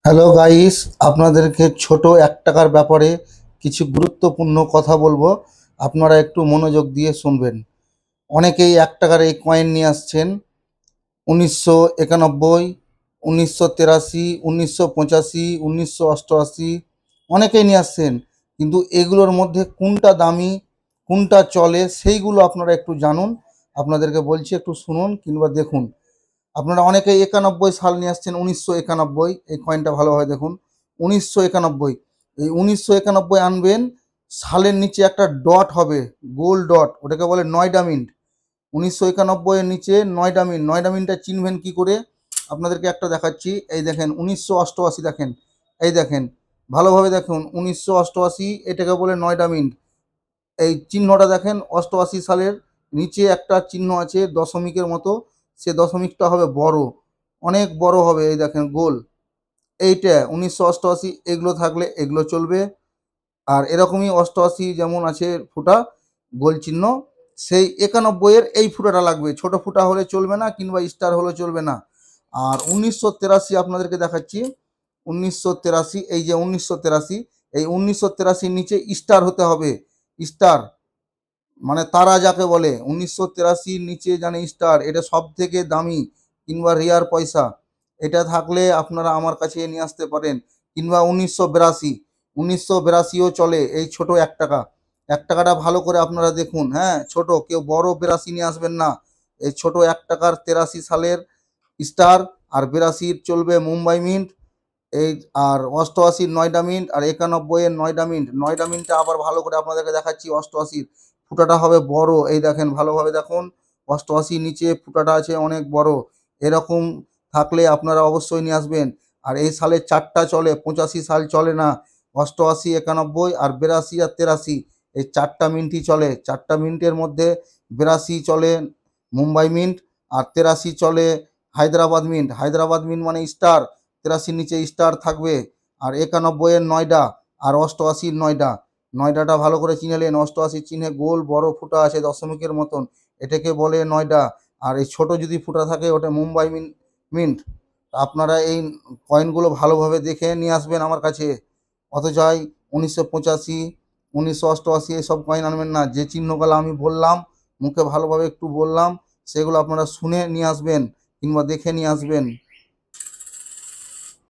Hello guys, আপনাদেরকে ছোট ১ টাকার ব্যাপারে কিছু গুরুত্বপূর্ণ কথা বলবো। আপনারা একটু মনোযোগ দিয়ে শুনবেন। অনেকেই ১ টাকার এই কয়েন নিয়ে আসছেন ১৯৯১, ১৯৮৩, ১৯৮৫, ১৯৮৮, অনেকেই নিয়ে আসছেন। কিন্তু এগুলোর মধ্যে কোনটা দামি, কোনটা চলে সেইগুলো আপনারা একটু জানুন। আপনাদেরকে বলছি একটু শুনুন কিংবা দেখুন। আপনারা অনেকেই ৯১ সাল নিয়ে আসছেন, ১৯৯১, এই কয়েনটা ভালোভাবে দেখুন। ১৯৯১, এই ১৯৯১ আনবেন, সালের নিচে একটা ডট হবে, গোল ডট, ওটাকে বলে নয়ডা মিন্ট। ১৯৯১ এর নিচে নয়ডা মিন্ট। নয়ডা মিন্টটা চিনবেন কি করে? আপনাদেরকে একটা দেখাচ্ছি। এই দেখেন ১৯৮৮, দেখেন, এই দেখেন, ভালোভাবে দেখুন, ১৯৮৮, এটাকে বলে নয়ডা মিন্ট। এই চিহ্নটা দেখেন, ৮৮ সালের নিচে একটা চিহ্ন আছে দশমিকের মতো, সে দশমিকটা হবে বড়, অনেক বড় হবে, এই দেখেন গোল। এইটা ১৯৮৮, এগুলো থাকলে এগুলো চলবে। আর এরকমই ৮৮ যেমন আছে ফুটা গোল চিহ্ন, সেই ৯১-এর এই ফুটাটা লাগবে। ছোট ফুটা হলে চলবে না, কিংবা স্টার হলে চলবে না। আর ১৯৮৩ আপনাদেরকে দেখাচ্ছি। ১৯৮৩, এই যে ১৯৮৩, এই ১৯৮৩-র নিচে স্টার হতে হবে। স্টার মানে তারা যাকে বলে, ১৯৮৩-র নিচে জানে স্টার, এটা সব থেকে দামি কিংবা রেয়ার পয়সা। এটা থাকলে আপনারা আমার কাছে নিয়ে আসতে পারেন। কিংবা ১৯৮২, ১৯৮২ও চলে, এই ছোট ১ টাকা। ১ টাকাটা ভালো করে আপনারা দেখুন, হ্যাঁ, ছোট, কেউ বড় ৮২ নিয়ে আসবেন না। এই ছোট ১ টাকার ৮৩ সালের স্টার, আর ৮২-র চলবে মুম্বাই মিন্ট, এই আর ৮৮-র নয়ডা মিন্ট, আর ৯১-এর নয়ডা মিন্ট। নয়ডা মিন্টটা আবার ভালো করে আপনাদেরকে দেখাচ্ছি। ৮৮-র ফুটাটা হবে বড়, এই দেখেন, ভালোভাবে দেখুন। ৮৮-র নিচে ফুটাটা আছে অনেক বড়। এরকম থাকলে আপনারা অবশ্যই নিয়ে আসবেন। আর এই সালের ৪টা চলে, ৮৫ সাল চলে না। ৮৮, ৯১ আর ৮২ আর ৮৩, এই ৪টা মিন্টই চলে। ৪টা মিন্টের মধ্যে ৮২ চলে মুম্বাই মিন্ট, আর ৮৩ চলে হায়দ্রাবাদ মিন্ট। হায়দ্রাবাদ মিন্ট মানে স্টার, ৮৩-র নিচে স্টার থাকবে। আর ৯১-এর নয়ডা, আর ৮৮-র নয়ডা। নয়ডাটা ভালো করে চিনে নেন। ৮৮ চিহ্নে গোল বড় ফুটা আছে দশমিকের মতন, এটাকে বলে নয়ডা। আর এই ছোট যদি ফুটা থাকে ওটা মুম্বাই মিন্ট। আপনারা এই কয়েনগুলো ভালোভাবে দেখে নিয়ে আসবেন আমার কাছে। অথচ ১৯৮৫, ১৯৮৮ এসব কয়েন আনবেন না। যে চিহ্নগুলো আমি বললাম, মুখে ভালোভাবে একটু বললাম, সেগুলো আপনারা শুনে নিয়ে আসবেন কিংবা দেখে নিয়ে আসবেন।